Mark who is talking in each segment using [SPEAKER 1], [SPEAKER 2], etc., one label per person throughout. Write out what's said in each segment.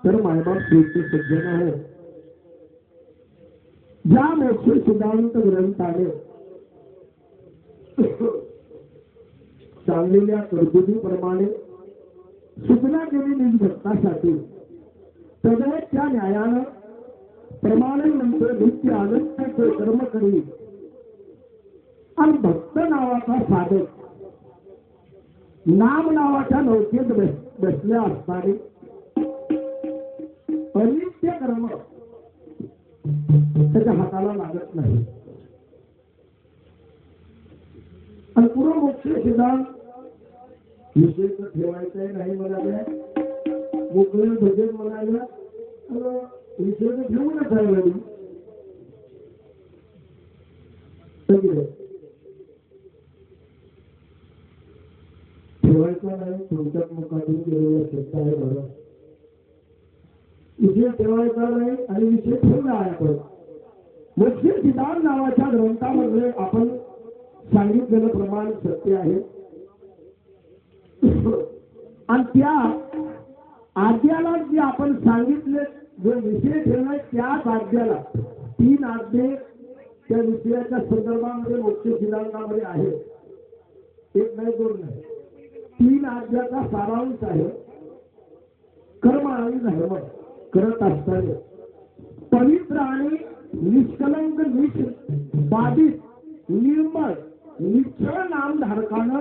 [SPEAKER 1] तर मायबाप श्रीचे सज्जन आहे. ज्या मोक्ष सिद्धांत ग्रंथाने चाललेल्या तरतुदीप्रमाणे सूचना केली निज भक्तासाठी तद्वत त्या न्यायानं प्रमाणानंतर नित्य आनंदाचे कर्म करी आणि भक्त नावाचा साधक नाम नावाच्या नौकेत बसल्या असताना अनित्य कर्म त्याच्या हाताला लागत नाही. आणि पूर्ण मोक्ष सिद्धांत विशेष ठेवायचंय नाही म्हणाल्या, मोकळं भजन म्हणाल्या, विशेष ठेवूनच आहे. ठेवायचं नाही तुमच्याच मुखातून गेलेला शब्द आहे. बरोबर विषय ठेवायचा नाही आणि विषय ठेवला आहे. आपण मोक्ष सिद्धांत नावाच्या ग्रंथामध्ये आपण सांगितलेलं प्रमाण सत्य आहे. आणि त्या आज्ञाला जे आपण सांगितले जो विषय ठेवलाय त्याच आज्ञाला 3 आज्ञे त्या विषयाच्या संदर्भामध्ये मोक्ष सिद्धांतामध्ये आहे. 1 नाही 2 नाही, 3 आज्ञाचा सारांश आहे. कर्म आणि धर्म करत असताना पवित्र आणि निष्कलंक बाधित निर्मळ निश्चळ नामधारकानं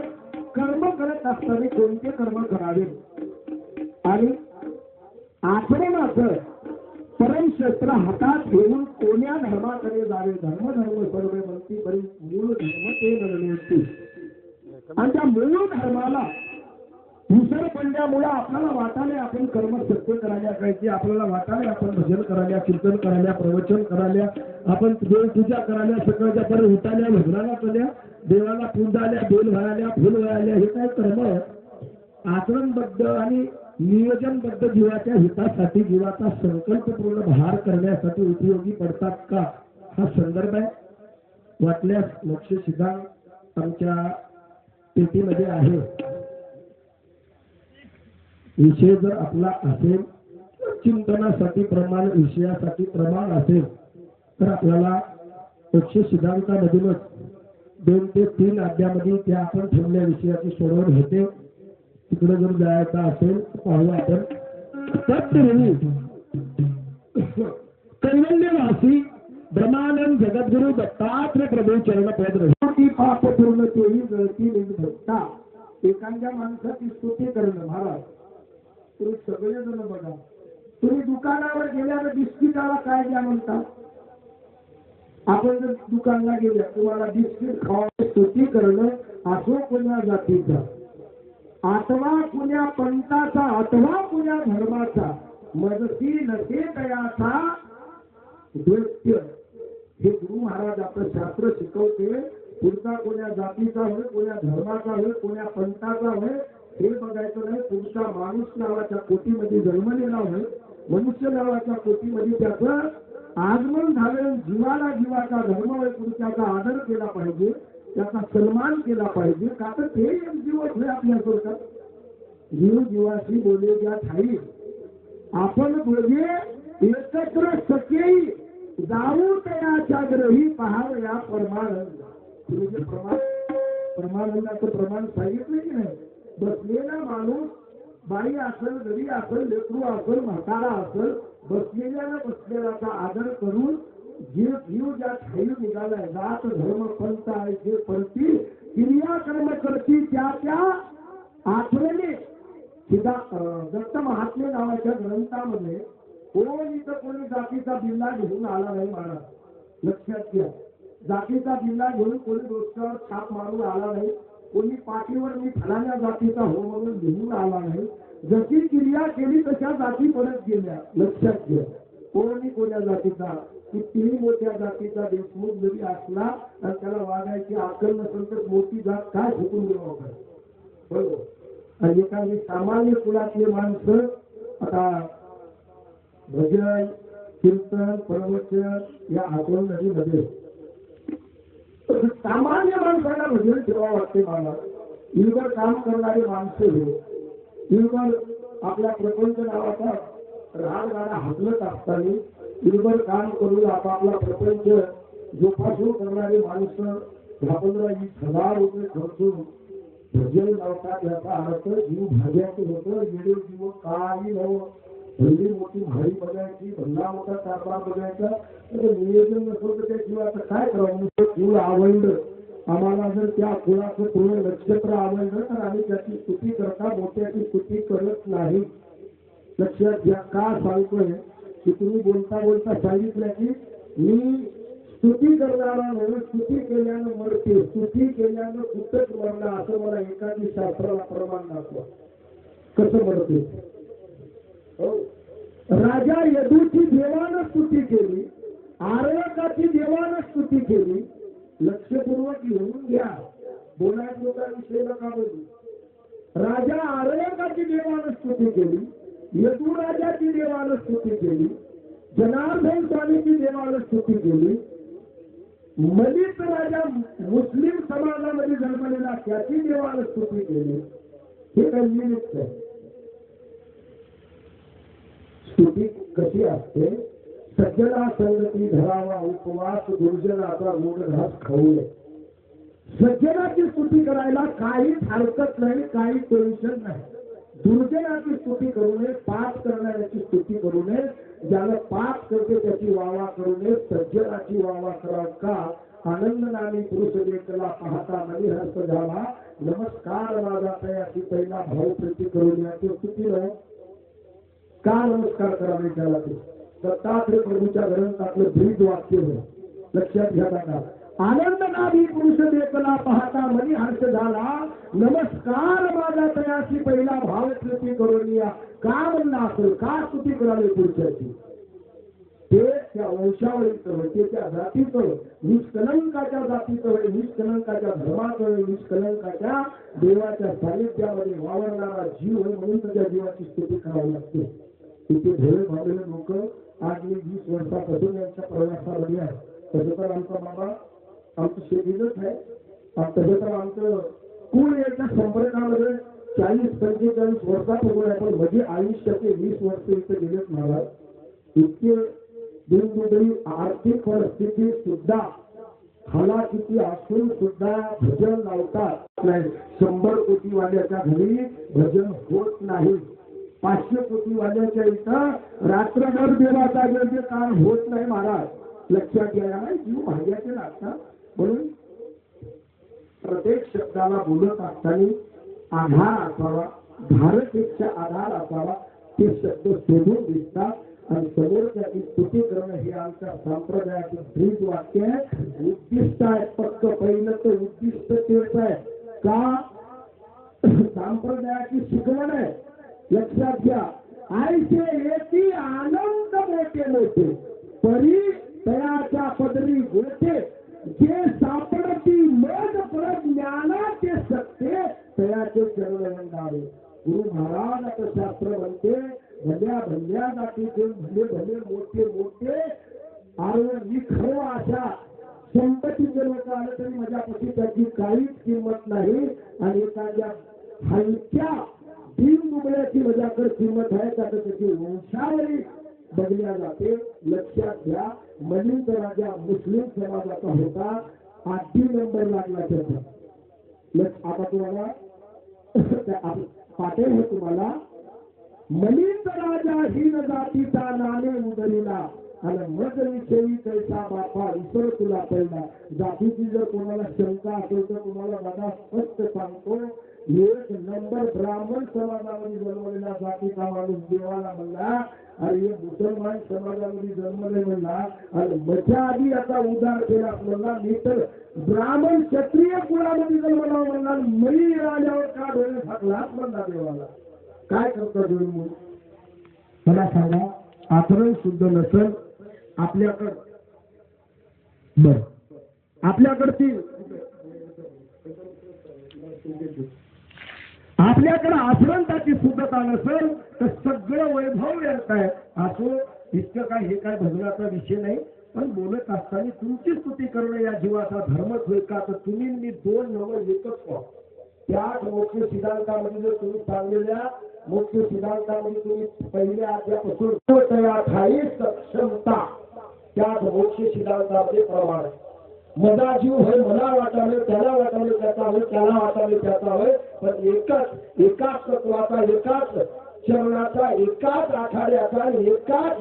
[SPEAKER 1] कर्म करत असताना कोणते कर्म करावे आणि आचरणाचं परमक्षेत्र हातात घेऊन कोण्या धर्माकडे जावे. धर्म सर्व म्हणती बरी मूळ धर्म ते नरनेती. आणि त्या मूळ धर्माला विसर पडल्यामुळे आपल्याला वाटाले आपण कर्म सत्य करायला पाहिजे. आपल्याला वाटाले आपण भजन करायला, कीर्तन करायला, प्रवचन करायला, आपण देवपूजा करायला, सकाळच्या पर्यंत उठाल्या, भजनाला केल्या, देवाला पूजाल्या, बेल भरायला, फुल भरायला. हे काय कर्म आचरणबद्ध आणि नियोजनबद्ध जीवाच्या हितासाठी जीवाचा संकल्पपूर्ण भार करण्यासाठी उपयोगी पडतात का, हा संदर्भ आहे. वाटल्यास मोक्ष सिद्धांत आमच्या पेटीमध्ये आहे. विषय जर आपला असेल, चिंतनासाठी प्रमाण, विषयासाठी प्रमाण असेल तर आपल्याला मोक्ष सिद्धांतामधूनच 2 ते 3 आज्ञामध्ये त्या आपण ठेवलेल्या विषयाची सोडवण होते. तिकडे जर जायचं असेल तर पाहूया आपण. तत्पूर्वी कैवल्यवासी ब्रह्मानंद जगद्गुरु दत्तात्रय प्रभू चरण पद रही पाप पूर्ण तेही गळती भक्ता. एखाद्या माणसाची स्तुती करणं. महाराज तुम्ही सगळेजण बघा, तुम्ही दुकानावर गेल्यावर बिस्किटाला काय द्या म्हणता. आपण जर दुकानला गेल्या तुम्हाला बिस्किट खावा स्तुती करणं असो कोण्या जातीचा, अथवा कुण्या पंथाचा, अथवा कुण्या धर्माचा, मदती नसे तयाचा दैत्य. हे गुरु महाराज आपलं शास्त्र शिकवते. पुढचा कोण्या जातीचा होय, कोण्या धर्माचा होय, कोण्या पंथाचा होय हे बघायचं नाही. पुढचा माणूस नावाच्या कोटीमध्ये जन्मलेला होय, मनुष्य नावाच्या कोटीमध्ये त्याचं आगमन झालं. जीवाला जीवाचा धर्म होय, पुढच्याचा आदर केला पाहिजे, त्याचा सन्मान केला पाहिजे. का तर ते एक जीवच होय आपल्या स्वतः. जीव जीवाशी बोले ज्या ठाई आपण दोघे एकत्र सखे जाऊ तयाच्या ग्रही पहावया परमानंद. म्हणजे परमानंदाचं प्रमाण सांगितलं की नाही. बसलेला माणूस बाई असेल, घरी असेल, लेकरू असेल, म्हातारा असेल, बसलेल्याचा आदर करून जीव ज्या ठाई निघालाय, जात धर्म पंथ आहे जे पंथी क्रियाकर्म करती त्या आचरणे. दत्त महात्मे नावाच्या ग्रंथामध्ये कोण इथं कोणी जातीचा बिल्ला घेऊन आला नाही महाराज. लक्षात घ्या, जातीचा बिल्ला घेऊन कोणी डोक्यावर छाप मारून आला नाही. कोणी पाठीवर मी फलाण्या जातीचा हो म्हणून लिहून आला नाही. जशी क्रिया केली तशा जाती परत गेल्या. लक्षात घ्या, कोणी कोण्या जातीचा, कितीही मोठ्या जातीचा देशमुख जरी असला आणि त्याला वागायची अक्कल नसेल तर मोठी जात काय झुकून देऊ काय. बरोबर. आणि एखादी सामान्य कुळातले माणसं आता भजन, कीर्तन, प्रवचन या आचरण नदीमध्ये सामान्य माणसाला भजन ठेवा वाटते. मला इलगर काम करणारी माणसं हे इलगर आपल्या प्रपंच नावाचा रानगाडा हाकलत असताना दिवसभर काम करून आपापला प्रपंच जोपासून करणारी माणसं 10-15-20 रुपये खर्चून भजन लावतात. याचा अर्थ जीव भाज्याचं होतं. वेळेव जीव काही नव्हतं. पहिली मोठी भारी बघायची, भल्ला मोठा कारभार बघायचा. नियोजन नसलं तर त्या जीवाचं काय करावं. फुल आवडलं आम्हाला, जर त्या फुलाचं पूर्ण नक्षत्र आवडलं तर आम्ही त्याची स्तुती करता, मोठ्याची स्तुती करत नाही. लक्षात घ्या. का सांगतोय की तुम्ही बोलता बोलता सांगितलं की मी स्तुती करणारा म्हणून स्तुती केल्यानं मरते, स्तुती केल्यानं कुठंच मरला असं मला एखादी शास्त्राला प्रमाण दाखवा. कसं मरते. राजा यदूची देवानं स्तुती केली, आरळकाची देवानं स्तुती केली. लक्षपूर्वक लिहून घ्या. बोलायचं का विषय नका बोलू. राजा आरळकाची देवानं स्तुती केली, यदू राजाची देवानं स्तुती केली, जनार्दन स्वामीची देवानं स्तुती केली, मलिक राजा मुस्लिम समाजामध्ये जन्मलेला त्याची देवानं स्तुती केली. हे कन्व्हिनियंट आहे. स्तुती कशी असते. सज्जना संगती धरावा उपवास, दुर्जनाचा गोड घास खाऊ नये. सज्जनाची स्तुती करायला काहीच हरकत नाही, काही टेन्शन नाही. दुर्जनाची स्तुती करू नये, पाप करणाऱ्याची स्तुती करू नये. ज्याला पाप करते त्याची वावा करू नये, सज्जनाची वावा करा. का आनंद नामी पुरुष देखला पाहता मनी हर्ष झाला, नमस्कार माझा तयाची पहिला भाव प्रीती करून याची स्तुती न का नमस्कार करावे त्याला. ते दत्तात्रय प्रभूच्या ग्रंथातलं ब्रीद वाक्य आहे. लक्षात घ्या. का आनंद नामी पुरुष देखला पाहता मनी हर्ष झाला, नमस्कार माझा तयाची पहिला भाव प्रीती करून या. का म्हणला असेल, का स्तुती करावी पुरुषाची. ते त्या वंशावळीचं होय, ते त्या जातीचं होय, निष्कलंकाच्या जातीचं होय, निष्कलंकाच्या धर्माचं होय, निष्कलंकाच्या देवाच्या सानिध्यामध्ये वावरणारा जीव होय. म्हणून त्या जीवाची स्तुती करावी लागते. तिथे भोळे भावलेले लोक आज मी 20 वर्षापासून यांच्या प्रवासामध्ये आहे. तसं तर आमचा मामा आमचं शेतीच आहे. तसं तर आमचं कुल याच्या संपर्कामध्ये 40-45 वर्षापूर्वी आहे. पण म्हणजे आयुष्याचे 20 वर्ष इथे गेलेत मला. इतके दिनदुबळी आर्थिक परिस्थिती सुद्धा हालाकीची असून सुद्धा भजन लावतात नाही. 100 कोटी वाल्याच्या घरी भजन होत नाही. 500 कोटी वाल्याच्या इथं रात्रभर देवाचा गर्द काम होत नाही महाराज. लक्षात घ्या. जीव भाग्याचे लागतात. म्हणून प्रत्येक शब्दाला बोलत असताना आधार असावा, धारपेक्षा आधार असावा. ते शब्द शोधून दिसतात आणि समोर त्याची स्तुती करणं हे आमच्या संप्रदायाचे ब्रीद वाक्य आहे. उद्दिष्ट आहे. फक्त पहिलं तर उद्दिष्ट तेच आहे. का संप्रदायाची शिकवण आहे. लक्षात घ्या. आयचे येती आनंद मोठे मोठे, परी तयाच्या पदरी गोठे, जे सापडती मग परत ज्ञानाचे सत्य तयाचे चरण वंदावे. गुरु महाराज आता शास्त्र म्हणते, भल्या भल्या जातीचे भले भले मोठे मोठे आरोग्य खरं अशा संपत्तीचे लोक आले तरी माझ्यापाशी त्याची काहीच किंमत नाही. आणि एखाद्या हलक्या तीन दुबळ्याची माझ्याकडे किंमत आहे. त्यात त्याची वंशावळी बघल्या जाते. लक्षात घ्या. मलिक राजा मुस्लिम समाजाचा होता. 8 नंबर लागला त्याचा. आता तुम्हाला पाटील हे तुम्हाला मलिक राजा हीन जातीचा नाणे उदरिला आणि मग विषयी कैसा बापा विसर तुला पडला. जातीची जर कोणाला शंका असेल तर तुम्हाला दादा स्पष्ट सांगतो. 1 नंबर ब्राह्मण समाजामध्ये जन्मलेला जातीचा माणूस देवाला म्हणला, अरे मुसलमान समाजामध्ये जन्मले म्हणला, आणि माझ्या आधी आता उद्धार केला म्हणला. मी तर ब्राह्मण क्षत्रिय कुळामध्ये जन्मला म्हणला. मई राजावर का डोळे फाकलाच म्हणला देवाला. काय करता तुम्ही मला सांगा. आचरण शुद्ध नसेल आपल्याकडं बर आपल्याकडची आपल्याकडे आचरणाची शुद्धता नसेल तर सगळं वैभव व्यर्थ आहे. असो इतकं काय हे काय भजनाचा विषय नाही. पण बोलत असताना तुमची स्तुती करणं या जीवाचा धर्मच होईल का. तर तुम्ही मी 2 नवं एकच व्हा. त्याच मुख्य सिद्धांतामध्ये जर तुम्ही सांगलेल्या मुख्य सिद्धांतामध्ये तुम्ही पहिल्या अध्यापासून ठाई सक्षमता त्याच मुख्य सिद्धांतामध्ये प्रमाण मजा जीव होय मला वाटावे त्याला वाटावे त्याचा होय त्याला वाटावे त्याचा होय पण एकाच तत्वाचा एकाच चरणाचा एकाच आखाड्याचा एकाच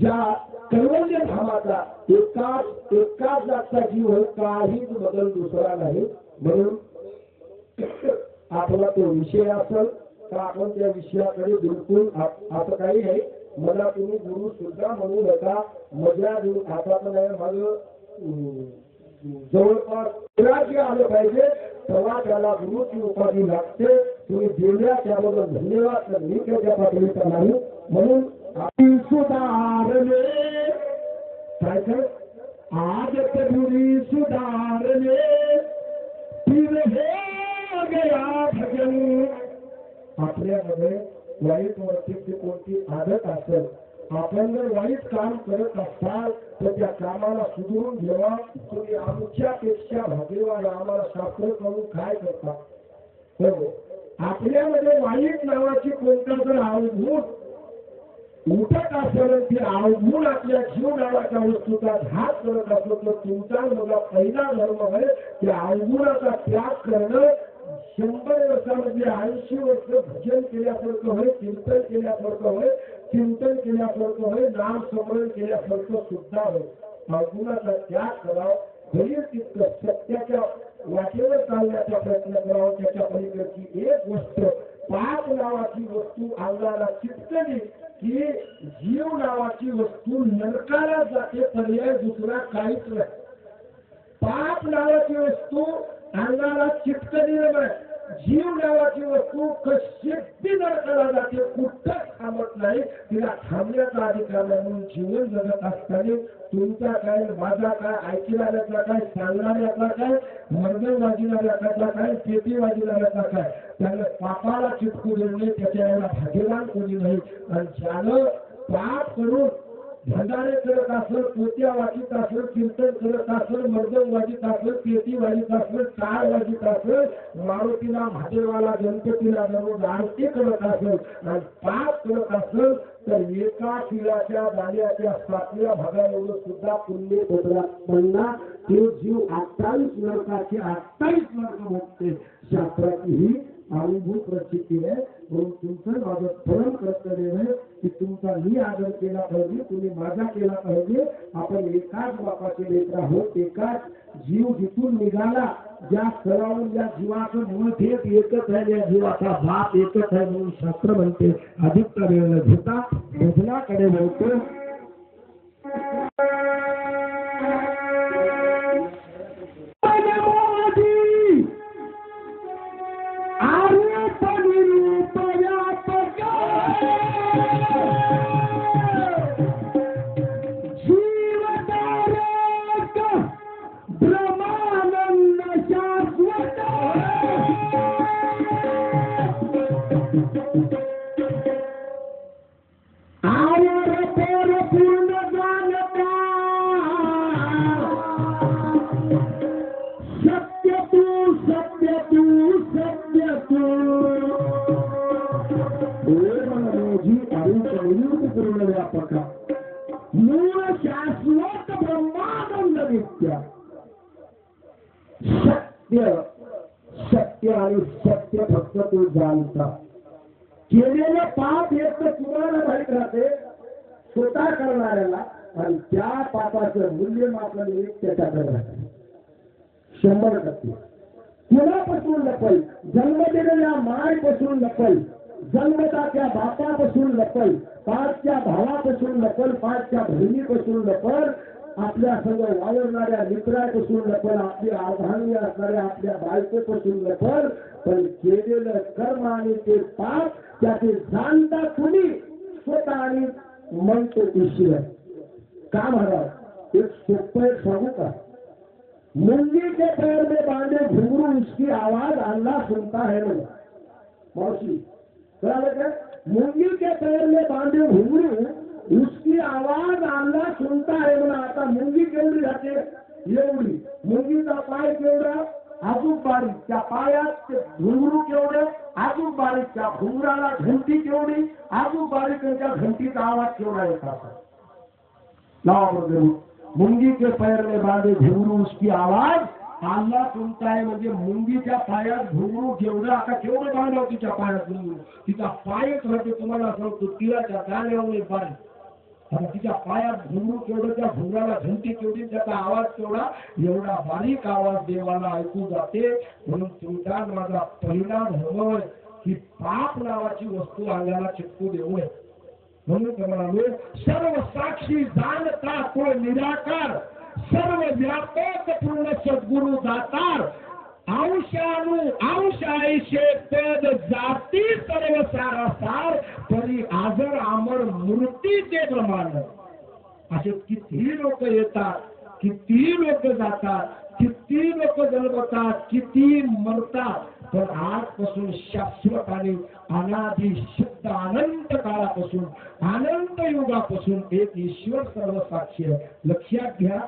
[SPEAKER 1] ज्या कैवल्य धामाचा एकाच जागचा जीव होय काहीच बदल दुसरा नाही म्हणून आपला तो विषय असेल तर आपण त्या विषयाकडे बिलकुल असं काही नाही मला तुम्ही गुरु सुद्धा म्हणू नका मजा देऊन आता तर नाही माझं जवळपास राज्य आलं पाहिजे तेव्हा त्याला गुरुची उपाधी लागते तुम्ही दिल्या त्याबद्दल धन्यवाद मी त्याच्या पातळीचा नाही म्हणून आम्ही सुधारले काय कर आज कबुरी सुधारले फिर हो गया भजन आपल्यामध्ये वाईट वर्तीची कोणती आदत असेल आपण जर वाईट काम करत असाल तर त्या कामाला सुधारून घेवा तुम्ही आमच्यापेक्षा भाग्यवान आम्हाला शास्त्र करून काय करता आपल्यामध्ये वाईट नावाची कोणता जर अवघूण उठत असेल ती अवघूण आपल्या जीव नावाच्या वस्तूचा घात करत असलो तर तुमचा मला पहिला धर्म आहे त्या अवघुणाचा त्याग करणं 100 वर्षामध्ये 80 वर्ष भजन केल्यासारखं होय कीर्तन केल्यासारखं होय चिंतन केल्यासारखं होय नाम स्मरण केल्यासारखं सुद्धा होय अवगुणाचा त्याग करावा भले तितकं सत्याच्या वाटेवर चालण्याचा प्रयत्न करावा त्याच्या पलीकडची एक गोष्ट पाप नावाची वस्तू अंगाला चिटकली की जीव नावाची वस्तू नरकाला जाते पर्याय दुसरा काहीच नाही पाप नावाची वस्तू अंगाला चिटकली नाही जीव नावाची वस्तू कशी नरकाला जाते कुठंच थांबत नाही तिला थांबण्याचा अधिकार नाही म्हणून जीवन जगत असताना तुमचा काय माझा काय ऐकणाऱ्याचा काय सांगणाऱ्याचा काय मर्दन वाजविणाऱ्याचा काय पेटी वाजविणाऱ्याचा काय त्याला पापाला चिटकू देणे त्याच्या एवढा भाग्यवान कोणी नाही आणि ज्यानं पाप करून भंडारे करत असेल पोत्या वाचित असेल कीर्तन करत असेल मर्दन वाजित असेल पेटी वाजित असेल टाळ वाजित असेल मारुतीला महादेवाला गणपतीला दररोज आरती करत असेल आणि पाप करत असेल तर एका शिळाच्या दाण्याच्या 7व्या भागा एवढं सुद्धा पुण्य पडला ते जीव 28 नरकाचे 28 नरक भोगते शास्त्राची ही अनुभूत प्रचिती आहे म्हणून तुमचं माझं फलन कर्तव्य आहे की तुमचा मी आदर केला पाहिजे तुम्ही माझा केला पाहिजे आपण एकाच बापाचे लेकर आहोत एकाच जीव जिथून निघाला ज्या स्थळावरून ज्या जीवाचं मूळ थेट एकच आहे या जीवाचा बाप एकच आहे म्हणून शास्त्र म्हणते अधिकता वेळ न घेता भजनाकडे वळतो मूळ शाश्वत ब्रह्मानंद नित्य सत्य सत्य आणि सत्य फक्त तू जाणता केलेलं पाप एक तर तुम्हाला माहीत राहते स्वतः करणाऱ्याला आणि त्या पापाचं मूल्यमापन त्याच्याकडे राहते 100% कुणापासून लपल जन्म दिलेल्या मायपासून लपल जन्मदात्या बापापासून लपल पाचच्या भावापासून लपल पाचच्या बहिणीपासून लपल आपल्या सगळं वावरणाऱ्या मित्रापासून लपल आपली अर्धांगी असणाऱ्या आपल्या बायकोपासून लपल पण केलेलं कर्म आणि ते पाप त्याचे जाणता कुणी स्वतः आणि म्हणतो ईश्वर का महाराज एक सोपं एक सांगू का मुंगी के पैर में बांधे घुंघरू उसकी आवाज अल्लाह सुनता है ना मौसी मुंगी के पैर में बांधे घुंघरू उसकी आवाज अल्लाह सुनता है म्हणून आता मुंगी केवढी राहते एवढी मुंगीचा पाय केवढा अजून बारीक त्या पायात घुंगरू केवढे, अजून बारीक त्या घुंगराला घंटी केवढी, अजून बारीक त्या घंटीचा आवाज केवढा येत असा. मुंगी के पैर में बांधे घुंगरू उसकी आवाज आल्ला सुनता है. म्हणजे मुंगीच्या पायात घुंगरू केवढं, आता केवढं बांधव तिच्या पायात घुंगरू, तिचा पायच राहते. तुम्हाला सांगतो तिळाच्या गाण्यावर बारीक, तिच्या पायात घुंगरू केवढं, त्या घुंगराला घंटी केवढी, त्याचा आवाज केवढा, एवढा बारीक आवाज देवाला ऐकू जाते. म्हणून तुमचा माझा पहिला धर्म आहे की पाप नावाची वस्तू अंगाला चिटकू देऊ नये. म्हणून म्हणाले सर्व साक्षी जाणता तो निराकार, सर्व व्यापक पूर्ण सद्गुरु दातार, अंशानु अंशाईशे पद जाती सर्व सारासार, परी आजर आमर मूर्तीचे प्रमाण. असे किती लोक येतात, किती लोक जातात, किती लोक जन्मतात, किती मरतात, पण आजपासून शाश्वत आणि अनादि शुद्ध अनंत काळापासून, अनंत युगापासून एक ईश्वर सर्व साक्षी आहे. लक्षात घ्या,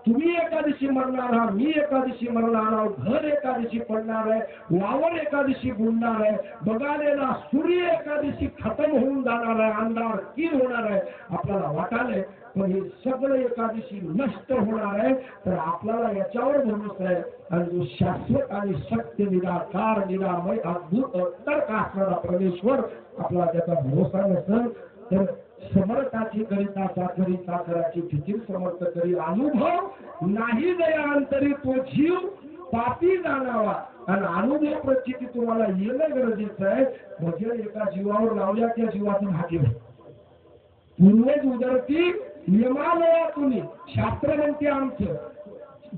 [SPEAKER 1] तुम्ही एकादशी मरणार आहात, मी एकादशी मरणार आहोत, घर एकादशी पडणार आहे, वावर एकादशी बुडणार आहे, बघालेला सूर्य एकादशी खतम होऊन जाणार आहे, अंधार किर होणार आहे आपल्याला वाटायलंय. पण हे सगळं एकादशी नष्ट होणार आहे. तर आपल्याला याच्यावर भरोसा आहे. आणि जो शाश्वत आणि सत्य निराकार निरामय अद्भुत तर्क असणारा परमेश्वर आपला त्याचा भरोसा नसेल तर समर्थाची करिता साखरी साखराची फिकीर समर्थ करी अनुभव नाही दयांतरी तो जीव पापी जाणावा. आणि अनुभव प्रचिती तुम्हाला येणं गरजेचं आहे. म्हणजे एका जीवावर लावल्या त्या जीवातून हाती पूर्वज उदरती नियमालयातून शास्त्र म्हणते आमचं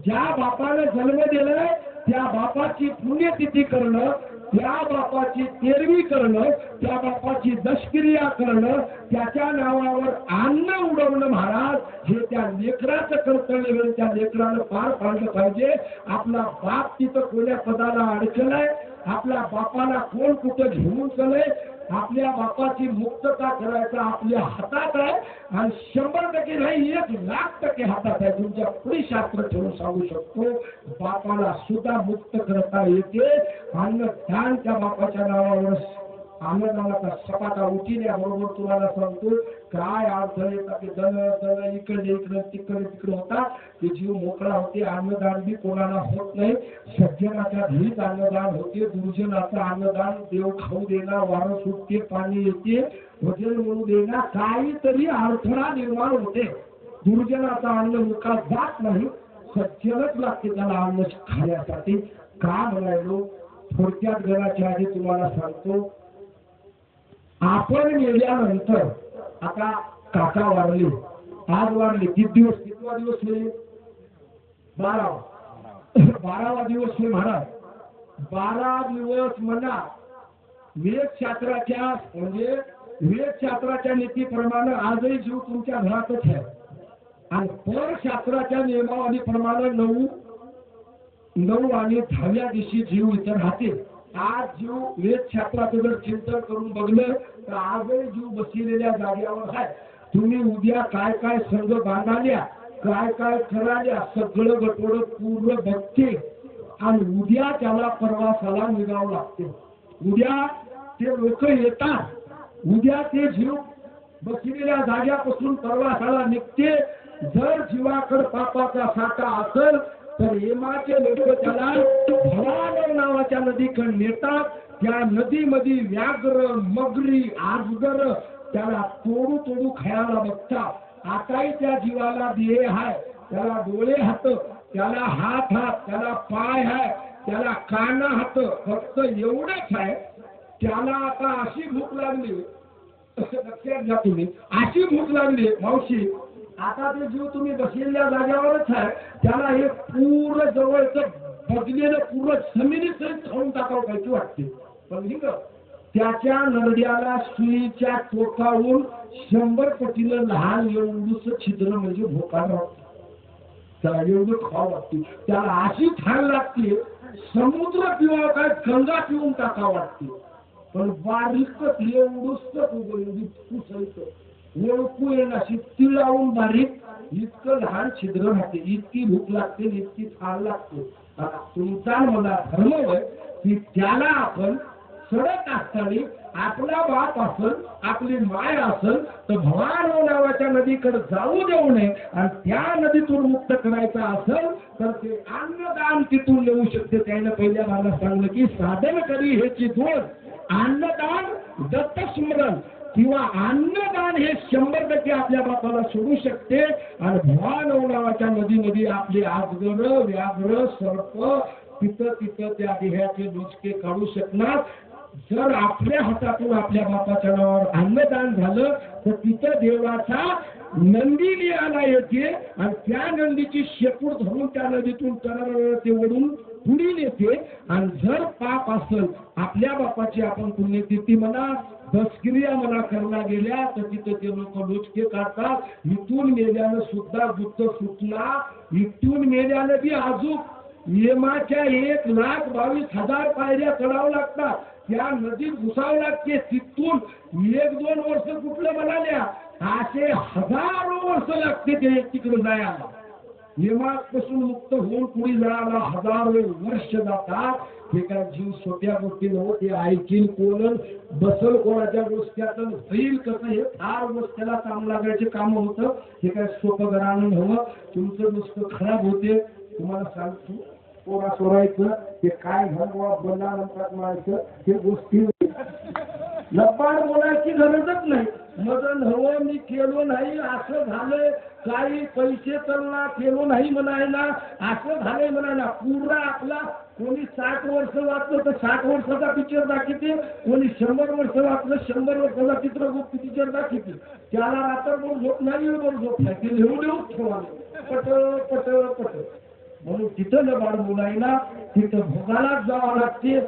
[SPEAKER 1] ज्या बापाने जन्म दिलाय त्या बापाची पुण्यतिथी करणं, त्या बापाची तेरवी करणं, त्या बापाची दशक्रिया करणं, त्याच्या नावावर अन्न उडवणं महाराज हे त्या लेकराचं कर्तव्य, त्या लेकरानं पार पाडलं पाहिजे. आपला बाप तिथं कोण्या पदाला अडकलाय, आपल्या बापाला कोण कुठं घेऊन चलय, आपल्या बापाची मुक्तता करायचा आपल्या हातात आहे. आणि 100% नाही 1,00,000% हातात आहे. तुमच्या पुढे शास्त्र ठेवून सांगू शकतो बापाला सुद्धा मुक्त करता येते. अन्नदान त्या बापाच्या नावावर अन्नदानाचा सपाटा उठिल्याबरोबर तुम्हाला सांगतो काय अडथळे येतात. ते दन दन इकडे इकडे तिकडे होता, ते जीव मोकळा होते. अन्नदान बी कोणाला होत नाही. सज्जनाच्या घरीच अन्नदान होते, दुर्जनाचं अन्नदान देव खाऊ देणार, वारं सुटते, पाणी येते, भजन म्हणू देणार, काहीतरी अडथळा निर्माण होते. दुर्जनाचा अन्न मुका जात नाही, सज्जनच लागते त्याला अन्न खाण्यासाठी. का म्हणायलो थोडक्यात घराच्या आधी तुम्हाला सांगतो आपण गेल्यानंतर आता काका वारले, आज वारले, किती कितवा दिवस होईल 12वा दिवस होईल महाराज. 12 दिवस म्हणा वेदशास्त्राच्या म्हणजे वेदशास्त्राच्या नीतीप्रमाणे आजही जीव तुमच्या घरातच आहे. आणि परशास्त्राच्या नियमावलीप्रमाणे 9 आणि 10व्या दिवशी जीव इतर राहते. आज जीव वेदशास्त्राचं जर चिंतन करून बघलं तर आजही जीव बसलेल्या जागेवर आहे. तुम्ही उद्या काय काय संघ बांधाल्या, काय काय कराल्या, सगळं गटोड पूर्ण बघते. आणि उद्या त्याला प्रवासाला निघावं लागते. उद्या ते लोक येतात, उद्या ते जीव बसलेल्या जाग्यापासून प्रवासाला निघते. जर जीवाकडे पापाचा साठा असेल तर हेमाचे लोक त्याला भवानी नावाच्या नदीकडे नेतात. त्या नदीमध्ये व्याघ्र, मगरी, आजगर त्याला तोडू खायला बघतात. आताही त्या जीवाला देह आहे, त्याला डोळे हात, त्याला हात, त्याला पाय आहे, त्याला कान हात, फक्त एवढंच आहे. त्याला आता अशी भूक लागली, लक्षात घ्या तुम्ही, अशी भूक लागली मावशी, आता ते जीव तुम्ही बसलेल्या जागेवरच आहे, त्याला हे पूर्ण जवळचं बदलेलं पूर्ण जमिनीच खाऊन टाकावं पाहिजे वाटते. पण त्याच्या नरड्याला सुईच्या टोकावून 100 पटीनं लहान एवढूच छिद्र म्हणजे भोकाड वाटते. त्याला एवढं खावं वाटते, त्याला अशी ठाण लागते समुद्र पिवा काय गंगा पिऊन टाका वाटते. पण बारीकच एवढूच ओळखू येण्याशी तिळावून बारीक इतकं लहान छिद्र राहते. इतकी भूक लागते, इतकी ठाण लागते. तुमचा मला धर्म होय की त्याला आपण सडक असताना आपला बाप असल आपली माय असल तर भवानी नावाच्या नदीकडे जाऊ देऊ नये आणि त्या नदीतून मुक्त करायचं असेल तर ते अन्नदान तिथून येऊ शकते. त्याने पहिल्या मला सांगलं की साधन करी ह्याची दोन अन्नदान दत्तस्मरण किंवा अन्नदान हे 100% आपल्या बापाला सोडू शकते. आणि भवानी नावाच्या नदीमध्ये आपले आजगर व्याघ्र सर्प तिथं त्या देहाचे डोचके काढू शकणार. जर आपल्या हातातून आपल्या बापाच्या नावावर अन्नदान झालं तर तिथं देवाचा नंदी लिहायला येते आणि त्या नंदीची शेपूट धरून त्या नदीतून ते ओढून पुढे नेते. आणि जर पाप असेल आपल्या बापाची आपण पुण्यतिथी म्हणा दसक्रिया म्हणा करणार गेल्या तर तिथं ते लोक लोचके काढतात. इथून मेल्यानं सुद्धा दुःख सुटणार इथून मेल्यानं बी अजून नियमाच्या 1,22,000 पायऱ्या चढावं लागतात. त्या नदीत घुसावं लागते. तिथून 1-2 वर्ष कुठलं म्हणाल्या असे हजारो वर्ष लागते ते तिकडे जायला. नियमापासून मुक्त होऊन पुढे जायला हजारो वर्ष जातात. हे काय जीव सोप्या गोष्टी नव्हतं. ते ऐकीन कोण बसल कोणाच्या गोष्टीतून होईल कसं हे फार गोष्टीला काम लागायचे काम होतं. हे काय सोपं घराणं नव्हतं. तुमचं नुसतं खराब होते. तुम्हाला सांगतो पोरा सोरायचं ते काय घरवा बंदा नंतर म्हणायचं हे गोष्टी लबाड बोलायची गरजच नाही. मदन हवं मी केलो नाही असं झालंय काही पैसे चलना केलो नाही म्हणायला असं झालंय म्हणायला. पुरा आपला कोणी 60 वर्ष वाचलं तर 60 वर्षाचा पिक्चर दाखवते. कोणी 100 वर्ष वाचलं 100 वर्षाचा चित्रगुप्त पिक्चर दाखवते. त्याला रात्रभर झोप नाही वेळभर झोप नाही. ते लिहून ठेवा पट पट पट. म्हणून तिथं लबाड बोलायला तिथं भोगालाच जावं लागते.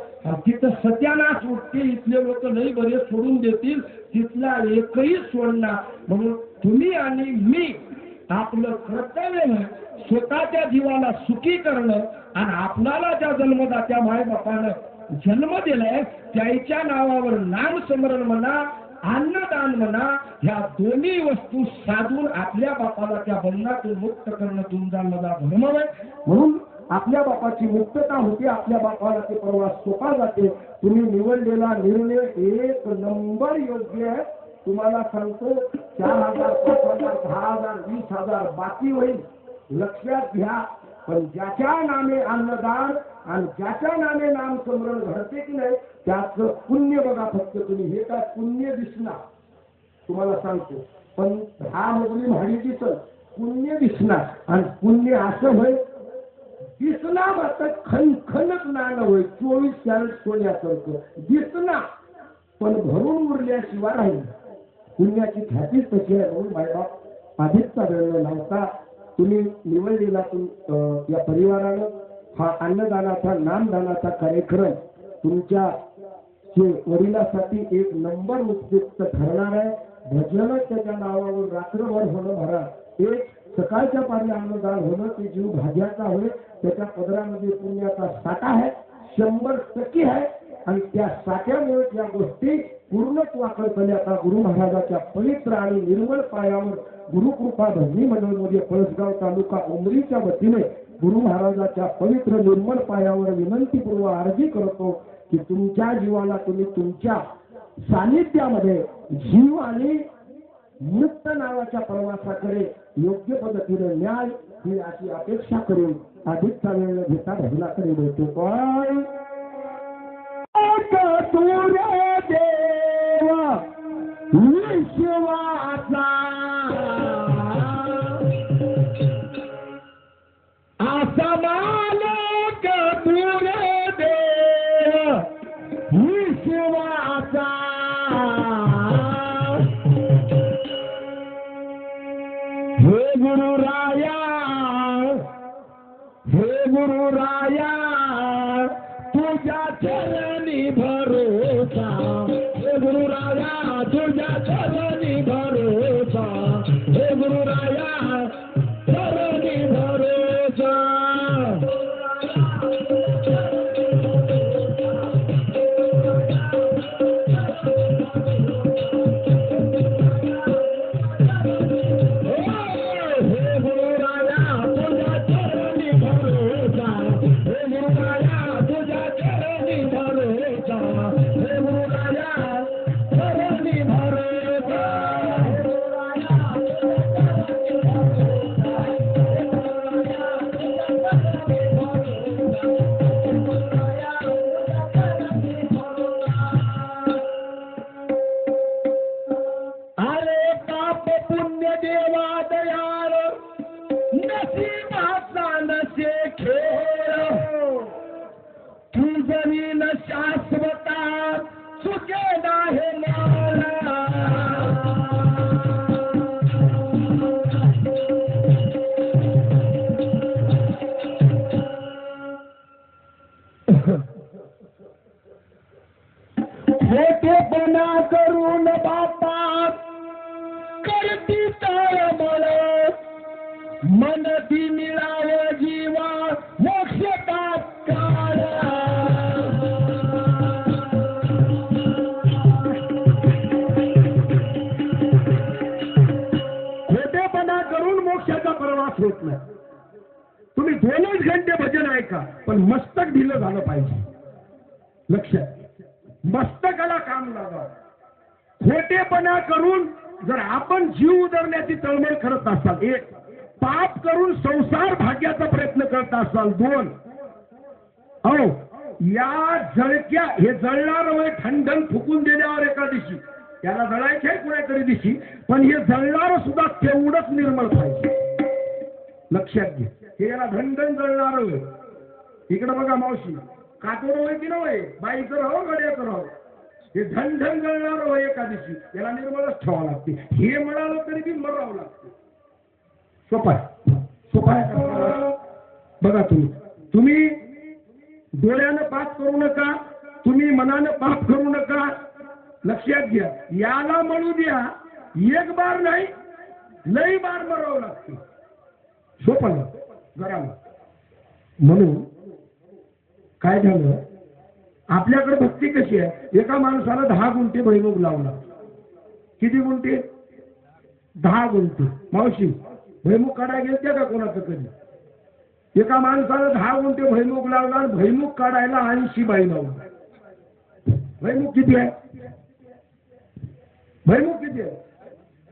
[SPEAKER 1] तिथं सत्यानाश उठते. इथले लोक नाही बरे सोडून देतील. तिथला एकही सोडणार. म्हणून तुम्ही आणि मी आपलं कर्तव्य स्वतःच्या जीवाला सुखी करणं आणि आपणाला ज्या जन्मदात्या मायबापानं जन्म दिलाय त्याच्या नावावर नामस्मरण म्हणा अन्नदान म्हणा ह्या दोन्ही वस्तू साधून आपल्या बापाला त्या बंधनातून मुक्त करणं तुमचा माझा धर्म आहे. म्हणून आपल्या बापाची मुक्तता होती. आपल्या बापाला ते परवा सोपा जाते. तुम्ही निवडलेला निर्णय 1 नंबर योग्य आहे. तुम्हाला सांगतो 4,000 5,000 10,000 20,000 बाकी होईल लक्षात घ्या. पण ज्याच्या नामे अन्नदान आणि ज्याच्या नामे नामस्मरण घडते की नाही त्याचं पुण्य बघा. फक्त तुम्ही हे काय पुण्य दिसणार तुम्हाला सांगतो. पण 10 मजली भाडी दिसल पुण्य दिसणार. आणि पुण्य असं होय दिसणार आता खणखणच नाणं होय 24 कॅरेट सोन्यासारखं दिसणार पण भरून उरल्याशिवाय राहील. पुण्याची ख्यातीच तशी आहे. म्हणून मायबाप आधीचा वेळ नव्हता. तुम्ही निवडलेला या परिवारानं हा अन्नदानाचा नामदानाचा कार्यक्रम तुमच्या वडिलांसाठी 1 नंबर उपयुक्त ठरणार आहे. भजन त्याच्या नावावर रात्रभर होणं भरा. एक सकाळच्या पारी अन्नदान होणं ते जीव भाज्याचा होय. त्याच्या पदरामध्ये पुण्याचा साठा आहे 100% आहे. आणि त्या साठ्यामुळे त्या गोष्टी पूर्णत्वाकडे झाल्या. आता गुरु महाराजाच्या पवित्र आणि निर्मळ पायावर गुरुकृपा धरणी मंडळमध्ये पळसगाव तालुका उमरीच्या वतीने गुरु महाराजाच्या पवित्र निर्मळ पायावर विनंतीपूर्वक अर्जी करतो की तुमच्या जीवाला तुम्ही तुमच्या सानिध्यामध्ये जीव आणि मुक्त नावाच्या प्रवासाकडे योग्य पद्धतीने न्याय ही अशी अपेक्षा करून अधिकचा वेळ घेता भजनाकडे बोलतो. पण देवा विश्वाचा असा मालक तुरे देव विश्वाचा हे गुरुराया तुझ्या चरणी भरोसा. हे गुरुराया तुझ्या चरणी भरोसा. हे गुरुराया चरणी भरोसा. हे गुरुराया तुझ्या चरणी भरोसा. खोटेपणा करून बापा करती तळमळ मन ती मिळाव जीवा मोक्ष तात्काळ खोटेपणा करून मोक्षाचा प्रवास होत नाही. तुम्ही 2च घंटे भजन ऐका पण मस्तक ढिलं झालं पाहिजे. लक्षात मस्तकाला काम लावा. खोटेपणा करून जर आपण जीव उधरण्याची तळमळ करत असाल, 1 पाप करून संसार भाग्याचा प्रयत्न करत असाल, 2 अहो या जळक्या हे जळणार वय ठणठण फुकून देण्यावर एका दिवशी त्याला जळायचे आहे कुणाकडे दिवशी, पण हे जळणार सुद्धा तेवढंच निर्मळ पाहिजे. लक्षात घे, हे याला धनधन जळणार वय. इकडे बघा मावशी, कातोड होय की नव्हे, बाईचं राहो गड्याचं राहो, हे झणझण जळणार होय एका दिवशी याला निर्मळच ठेवावं लागते. हे म्हणालं तरी बी मरावं लागते. सोपाय सोपाय बघा, तुम्ही डोळ्यानं पाप करू नका, तुम्ही मनानं पाप करू नका. लक्षात घ्या, याला म्हणू द्या 1 बार नाही लई बार मरावं लागते. सोपं जरा म्हणून काय झालं, आपल्याकडे भक्ती कशी आहे, एका माणसाला 10 गुंठे भैमुख लावला. किती गुंठे? 10 गुंठे. मावशी भैमुख काढायला गेलते का कोणाचं कधी? एका माणसाला 10 गुंठे भैमुख लावला आणि भैमुख काढायला 80 बाई लावला. भैमुख किती आहे? भैमुख किती आहे?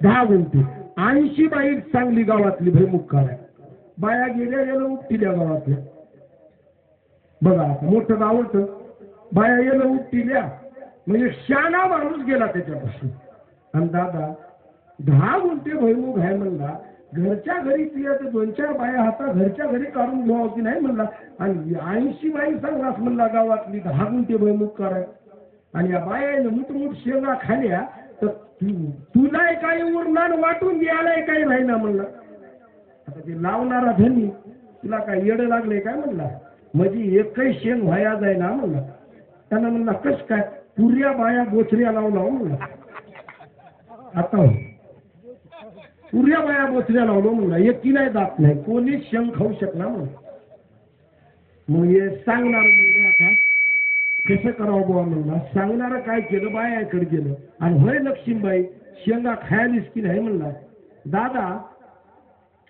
[SPEAKER 1] 10 गुंठे. 80 बाई चांगली गावातली भैमुख काढाय. बाया गेल्या उपटिल्या गावातल्या. बघा आता मोठं गाव होतं, बाया येणं उपटिल्या म्हणजे शाना माणूस गेला त्याच्यापासून. आणि दादा 10 गुंठे भैमुख आहे म्हणला, घरच्या घरी तिला ते 2-4 बाया हाता घरच्या घरी काढून घ्यावं की नाही म्हणला. आणि 80 बाई सांगलास म्हणला गावातली 10 गुंठे भैमुख कराय. आणि या बायाने मुठमुठ शेंगा खाल्या तर तुला काही उरणार वाटून द्यायला काही राहिना म्हणला. आता ते लावणारा धनी तुला काय येडं लागले काय म्हणला, म्हणजे एकही शेंग व्हाया जाय ना म्हणला. त्यांना म्हणला कस काय, पुऱ्या बाया बोचऱ्या लावला म्हणला. आता पुऱ्या बाया बोचऱ्या लावलो म्हणला, एकी नाही जात नाही, कोणी शेंग खाऊ शकणार म्हणून. मग हे सांगणार म्हणलं आता कसं करावं बुवा म्हणला. सांगणार काय केलं, बायाकडे गेलं आणि होय लक्ष्मीबाई शेंगा खायलीस की नाही म्हणला. दादा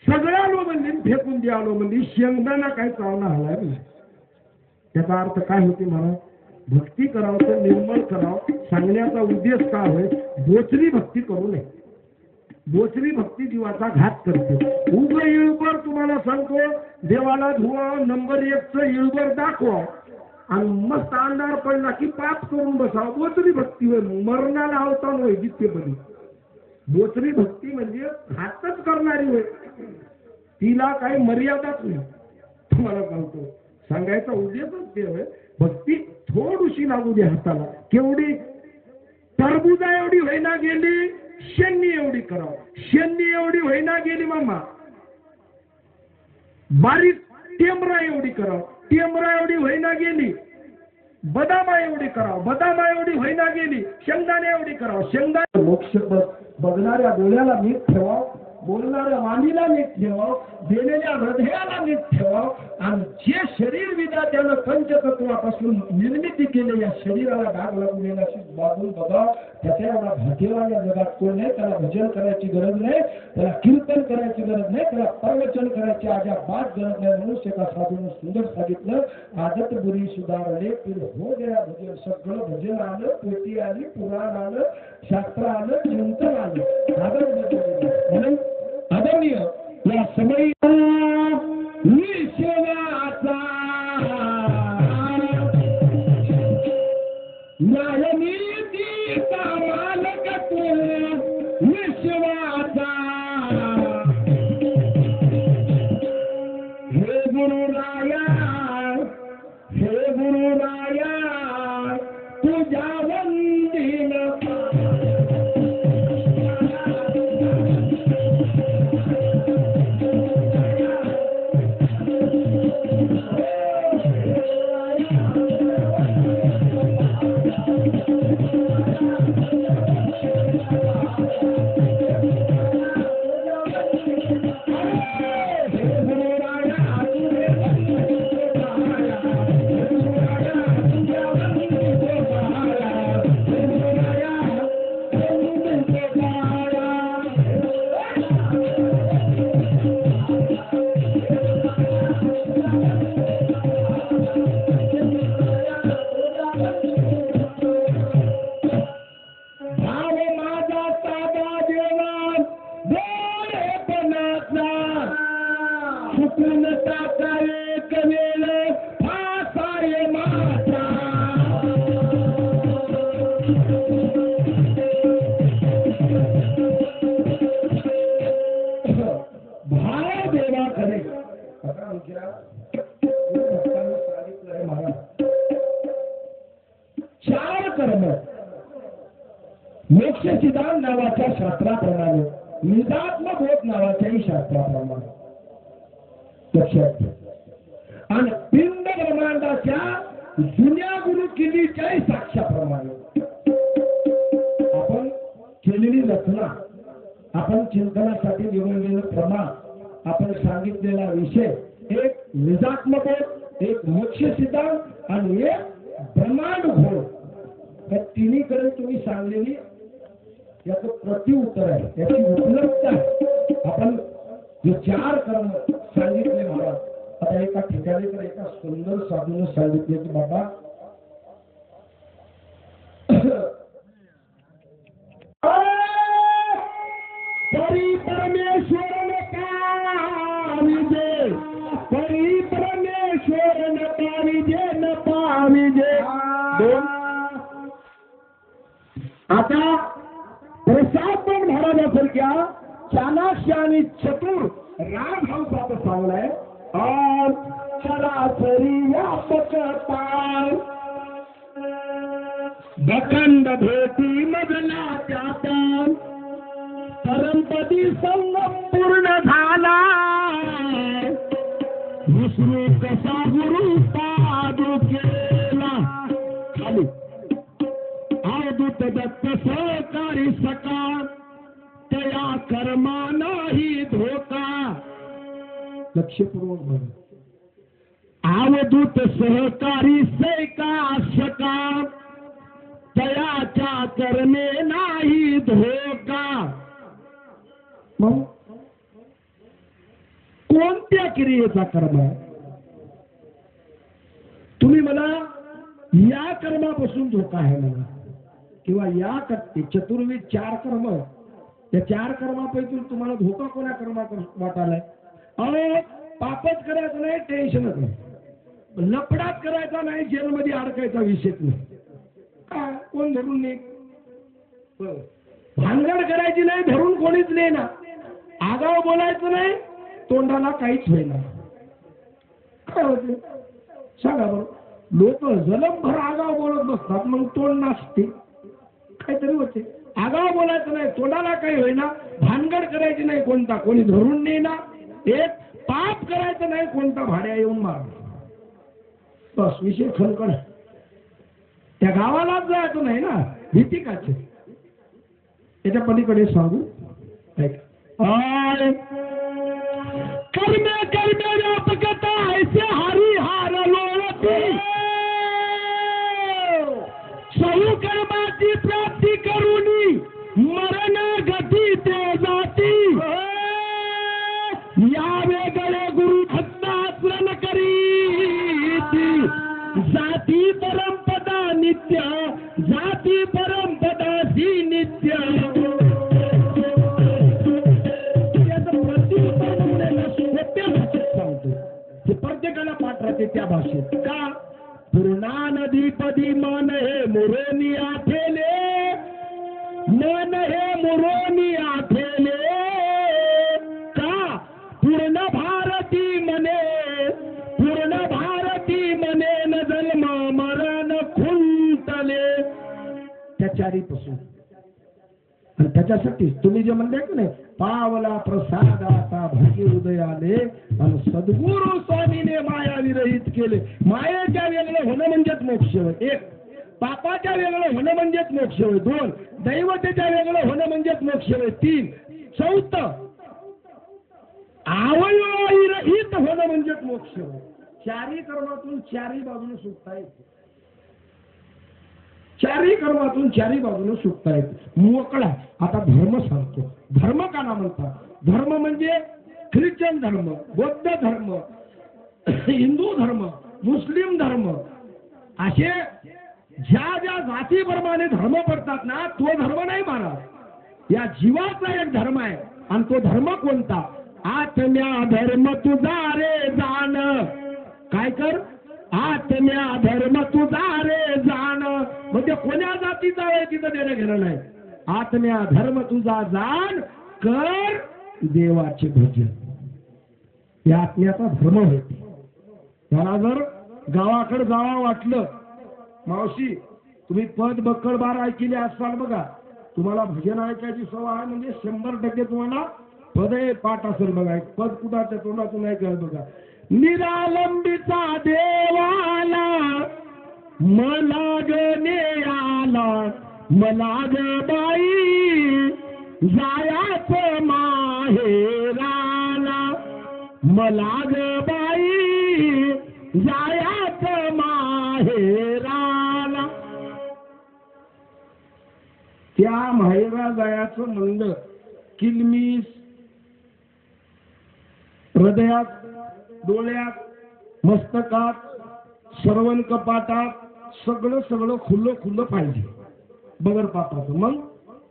[SPEAKER 1] सगळं आलो म्हणजे फेकून द्यालो म्हणजे शेंगदाणा काय चावला हलाय म्हणजे. त्याचा अर्थ काय होते म्हणा, भक्ती करावं तर निर्मळ करावं. सांगण्याचा उद्देश काय होय, बोचरी भक्ती करू नये. बोचरी भक्ती जीवाचा घात करते. उभं इळबर तुम्हाला सांगतो, देवाला धुवा, नंबर 1चं इळबर दाखवा आणि मस्त अंधार पडला की पाप करून बसावं. बोचरी भक्ती होय, मरणाला अवतान होय जितके बरी. बोचरी भक्ती म्हणजे घातच करणारी होय, तिला काही मर्यादाच नाही. तुम्हाला सांगतो, सांगायचा उद्देशच ते होय, भक्ती थोडीशी लागू दे हाताला. केवढी? टरबुजा एवढी होईना गेली, शेंनी एवढी करावं. शेंनी एवढी होईना गेली मामा, बारीक टेमरा एवढी करावं. टेमरा एवढी होईना गेली, बदामा एवढी करावं. बदामा एवढी होईना गेली, शेंगदाणे एवढी करावं. शेंगदाणे मोक्ष बघणाऱ्या डोळ्याला मीठ ठेवावं. बोलणाऱ्या वाणीला नीट ठेव, देलेल्या हृदयाला नीट ठेव, आणि जे शरीर विधात्यानं पंचतत्वापासून निर्मिती केली या शरीराला डाग लागू देण्याची बाजू बघा. त्याच्या एवढा भाग्यवान या जगात कोण नाही. त्याला भजन करायची गरज नाही, त्याला कीर्तन करायची गरज नाही, त्याला प्रवचन करायची अजिबात गरज नाही. म्हणून एका साधूने सुंदर सांगितलं, आदत बुरी सुधारले फिर हो गया भजन. सगळं भजन आलं, पोथी आली, पुराण आलं, शास्त्र आलं, चिंतन आलं, आदत म्हणून आदरणीय या समयी विश्वाचा न्यायनीतीचा मालक तू विश्वाचा. हे गुरुराया, हे गुरुराया तुझ्या वंदीन मोक्षसिद्धांत नावाच्या शास्त्राप्रमाणे, निजात्मक होत नावाच्याही शास्त्राप्रमाणे लक्षात घ्या. आणि पिंड ब्रह्मांडाच्या जुन्या गुरु किल्लीच्याही साक्ष्याप्रमाणे आपण केलेली रचना, आपण चिंतनासाठी निवडलेलं प्रमाण, आपण सांगितलेला विषय, एक निजात्मक होत, एक मोक्ष सिद्धांत आणि एक ब्रह्मांड होत, या तिन्हीकडे तुम्ही सांगलेली याचं प्रत्युत्तर आहे, याची उपलब्धता आहे. आपण जे 4 कर्म सांगितले महाराज, आता एका ठिकाणी तर एका सुंदर साधूने सांगितले की बाबा परी परमेश्वर पाविजे, परी परमेश्वर पाविजे न पाविजे. आता प्रसाद पण महाराजासारख्या चाणाक्ष आणि चतुर रामहंसात सांगलाय, और सरासरी व्यापकता बखंड भेटी मजला त्याता परमपदी संगम पूर्ण झाला. विष्णू कसा गुरु पादू केला खाली अवधूत दत्त सहकारी सका त्या कर्मा नाही धोका. लक्षपूर्वक बघा, अवधूत सहकारी सैका सका तयाच्या कर्मे नाही धोका. मग कोणत्या क्रियेचा कर्म आहे? तुम्ही मला या कर्मापासून धोका आहे मला, किंवा या चतुर्विध 4 कर्म, या 4 कर्मापैकी तुम्हाला धोका कोणा कर्माचा वाटालाय? अहो, पापच करायचं नाही, टेन्शनच नाही, लपडात करायचा नाही, जेलमध्ये अडकायचा विषयच नाही. का कोण धरून नाही, भानगड करायची नाही, धरून कोणीच नाही ना, आगाव बोलायचं नाही, तोंडाला काहीच होईना. काय होते सांगा बरं? लोक जलमभर आगाव बोलत बसतात, मग तोंड नाचते, काहीतरी होते. आगाव बोलायचं नाही, तोंडाला काही होईना, भानगड करायची नाही, कोणता कोणी धरून नाही ना, एक पाप करायचं नाही, कोणता भाड्या येऊन मारणार, बस विषय खणखण. त्या गावालाच जायचं नाही ना, भीती काचे. त्याच्या पलीकडे सांगू ऐका, आय कर्मे कर्मे व्यापकता ऐसे हरी हार लोळती सहु कर्माची प्राप्ती करुनी मरण गती ते जाती या वेगळे गुरु भक्त आचरण करीती जाती परमपदा नित्य जाती परमपदासी नित्य प्रत्येकाला पाठ राहते त्या भाषेत का पूर्णा नदीपदी मन हे मुरोनी आठेले मन हे मुरोनी आठेले का पूर्ण भारती मने न जन्म मरण खुंटले त्याच्यापासून आणि त्याच्यासाठी तुम्ही जे म्हणले की नाही पावला प्रसाद आता भाग्य हृदयाले आणि सद्गुरु स्वामीने माया विरहित केले मायेच्या वेगळं होणं म्हणजेच मोक्ष होय एक पापाच्या वेगळं होणं म्हणजेच मोक्ष होय दोन दैवतेच्या वेगळं होणं म्हणजेच मोक्ष होय तीन चौथं अवयवरहित होणं म्हणजेच मोक्ष होय चारी कर्मातून चारी बाजूने सुटता येते चारी कर्मातून चारी बाजूने सुटता येते मोकळा आता धर्म सांगतो धर्म काला म्हणतात धर्म म्हणजे ख्रिश्चन धर्म बौद्ध धर्म हिंदू धर्म मुस्लिम धर्म असे ज्या ज्या जातीप्रमाणे धर्म पडतात ना तो धर्म नाही महाराज या जीवाचा एक धर्म आहे आणि तो धर्म कोणता आत्म्या धर्म तुझा रे जाण काय कर आत्म्या धर्म तुझा रे जाण म्हणजे कोण्या जातीचा आहे तिथं देणं घेणं नाही आत्म्या धर्म तुझा जाण कर देवाचे भजन या आत्म्याचा धर्म होते त्याला जर गावाकडे जावा वाटलं मावशी तुम्ही पद बक्कड बार ऐकले असाल बघा तुम्हाला भजन ऐकायची सवय आहे म्हणजे 100% तुम्हाला पद पाठ असेल बघा पद कुठाच्या तोंडातून ऐकायला बघा निरालंबीचा देवाला मला गणे आला मला ग बाई जायाच माहेराला मला ग बाई जायाच माहेराला त्या माहेरा जायाचं म्हणलं किलमीस हृदयात डोळ्यात मस्तकात श्रवण कपाटात सगळं खुल्लं पाहिजे बगर पापाचं मग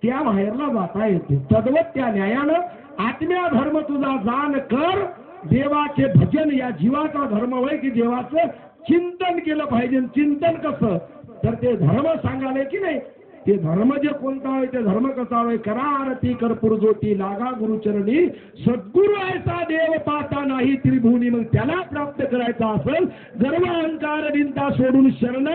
[SPEAKER 1] त्या माहेरला जाता येते तद्वत त्या न्यायानं आत्म्या धर्म तुझा जाण कर देवाचे भजन या जीवाचा धर्म होय की देवाचं चिंतन केलं पाहिजे चिंतन कसं तर ते धर्म सांगाले की नाही ते धर्म जे कोणता होय ते धर्म कसा होय करा आरती कर्पूर ज्योती लागा गुरुचरणी सद्गुरु ऐसा देव पाहता नाही त्रिभुवनी मग त्याला प्राप्त करायचा असेल गर्व अहंकार चिंता सोडून शरण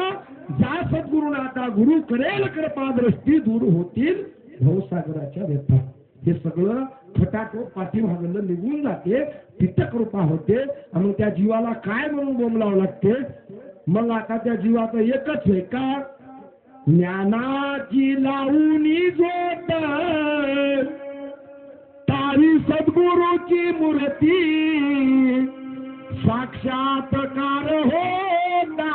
[SPEAKER 1] जा सद्गुरुनाथा गुरु करेल कृपा दृष्टी दूर होतील भवसागराच्या व्यथा हे सगळं फटाको पाठीमागलं निघून जाते तिथं कृपा होते आणि मग त्या जीवाला काय म्हणून बोंबलावं लागते मग आता त्या जीवाचं एकच आहे का ज्ञानाची लावणी जोत तारी सद्गुरूची मूर्ती साक्षात्कार होता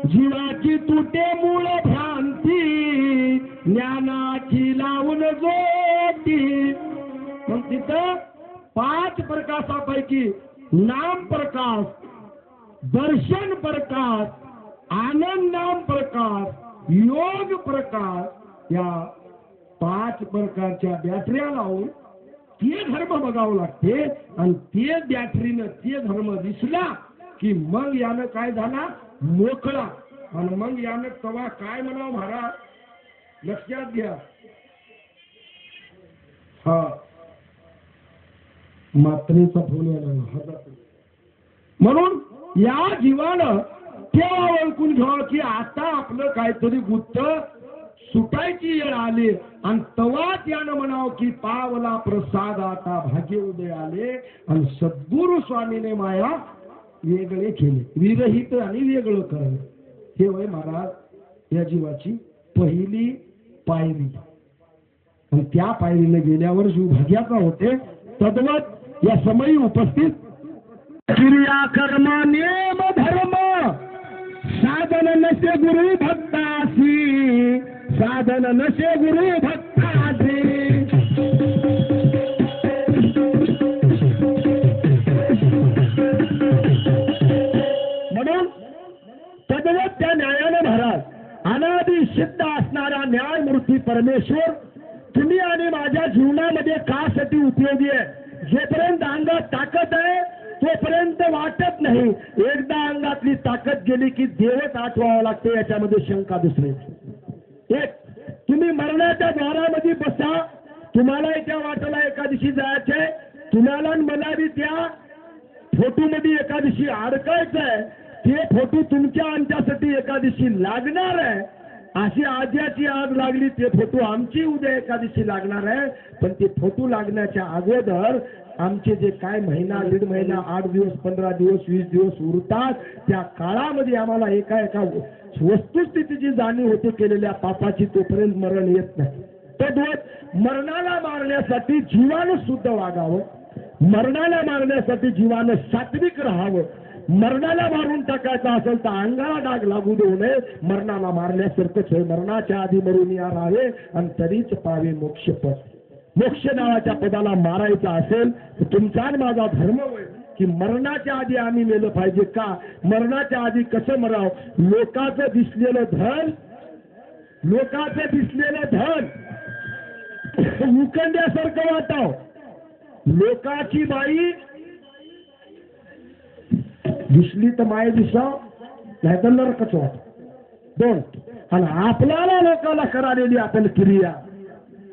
[SPEAKER 1] जीवाची तुटे मूळ भ्रांती ज्ञानाची लावून जोती मग तिथं 5 प्रकाशापैकी नाम प्रकाश दर्शन प्रकाश आनंदाम प्रकाश योग प्रकाश या 5 प्रकारच्या बॅटऱ्या लावून ते धर्म बघावं लागते आणि ते बॅटरीनं ते धर्म दिसला की मग यानं काय झाला मोकळा आणि मग यानं तवा काय म्हणावं महाराज लक्षात घ्या हा मात्रेचा फोन यायला म्हणून या जीवानं तेव्हा ओळखून घ्यावं की आता आपलं काहीतरी गुत्त सुटायची वेळ आली आणि तवाच यानं म्हणावं की पावला प्रसाद आता भाग्य उदय आले आणि सद्गुरु स्वामीने माया वेगळे केले विरहित आणि वेगळं करणं हे वय महाराज या जीवाची पहिली पायरी पण त्या पायरीने गेल्यावर शिवभाग्याचा होते. तद्वत या समयी उपस्थित क्रिया कर्म नेम धर्म साधन नसे गुरु भक्तासी, साधन नसे गुरु भक्तासी. म्हणून तद्वत त्या न्यायाने महाराज अनादि सिद्ध असणारा न्यायमूर्ती परमेश्वर तुम्ही आणि माझ्या जीवनामध्ये कासाठी उपयोगी आहे. जोपर्यंत अंगात ताकद आहे तोपर्यंत वाटत नाही. एकदा अंगातली ताकद गेली की देवच आठवावं लागते, याच्यामध्ये शंका दुसरी. एक, तुम्ही मरणाच्या द्वारामध्ये बसा. तुम्हाला त्या वाटेला एका दिवशी जायचंय, तुम्हाला मला बी त्या फोटोमध्ये एका दिवशी अडकायचंय. ते फोटो तुमच्या आमच्यासाठी एका दिवशी लागणार आहे. अशी आज्याची आग लागली, ते फोटो आमची उद्या एका दिवशी लागणार आहे. पण ते फोटो लागण्याच्या अगोदर आमचे जे काय महिना, दीड महिना, 8 दिवस, 15 दिवस, 20 दिवस उरतात, त्या काळामध्ये आम्हाला एका एका वस्तुस्थितीची जाणीव होते केलेल्या पापाची. तोपर्यंत मरण येत नाही. तद्वत मरणाला मारण्यासाठी जीवानं शुद्ध वागावं, मरणाला मारण्यासाठी जीवानं सात्विक राहावं. मरणाला मारून टाकायचं असेल तर अंगाला डाग लागू देऊ नये. मरणाला मारण्यासारखंच आहे. मरणाच्या आधी मरून या राहावे आणि तरीच पावे मोक्षपद. मोक्ष नावाच्या पदाला मारायचा असेल तर तुमचा आणि माझा धर्म होय की मरणाच्या आधी आम्ही मेलं पाहिजे. का? मरणाच्या आधी कसं मराव? लोकांचं दिसलेलं धन, लोकांचं दिसलेलं धन उकंड्यासारखं वाटाव. लोकाची बाई दिसली तर माय दिसाव, नाही तर नरकच वाट. दोन, आणि आपल्याला लोकांना करालेली आपण क्रिया,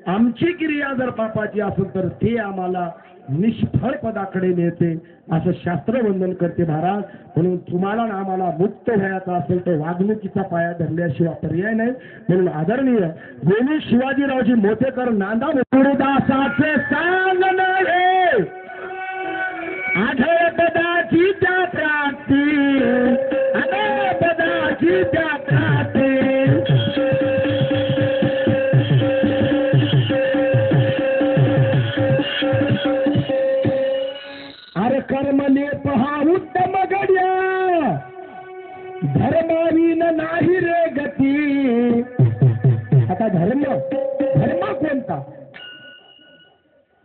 [SPEAKER 1] आमची क्रिया जर पापाची असेल तर ते आम्हाला निष्फळ पदाकडे नेते, असं शास्त्रवंदन करते महाराज. म्हणून तुम्हाला ना आम्हाला मुक्त व्हायचं असेल तर वागणुकीचा पाया धरल्याशिवाय पर्याय नाही. म्हणून आदरणीय गोविंद शिवाजीरावजी मोतेकर नांदा गुरुदासाचे सांग नव्हे आढळ पदाची त्या प्राप्ती, आढळ पदाची त्या प्राप्ती. अरे कर्मने पहा उत्तम गड्या, धर्मावीन नाही रे गती. आता धर्म, धर्म कोणता?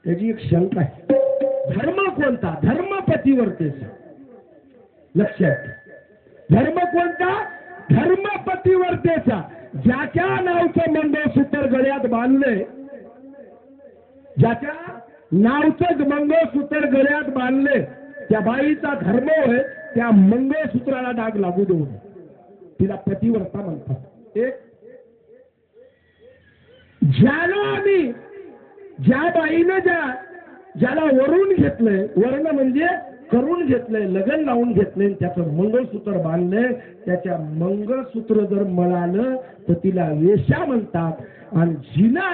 [SPEAKER 1] त्याची एक शंका आहे. धर्म कोणता? धर्म पतिवर्तेचा. लक्षात, धर्म कोणता? धर्म पतिवर्तेचा. ज्याच्या नावचं मंगळसूत्र गळ्यात बांधले, ज्याच्या नावचं मंगळसूत्र गळ्यात बांधले त्या बाईचा धर्म होय त्या मंगळसूत्राला डाग लागू देऊ नये. तिला पतिव्रता म्हणतात. एक, ज्याला आम्ही, ज्या बाईनं ज्याला वरून घेतलंय, वर्ण म्हणजे करून घेतलंय, लग्न लावून घेतलंय, त्याचं मंगळसूत्र बांधलंय, त्याच्या मंगळसूत्र जर मिळालं तर तिला वेश्या म्हणतात. आणि जिना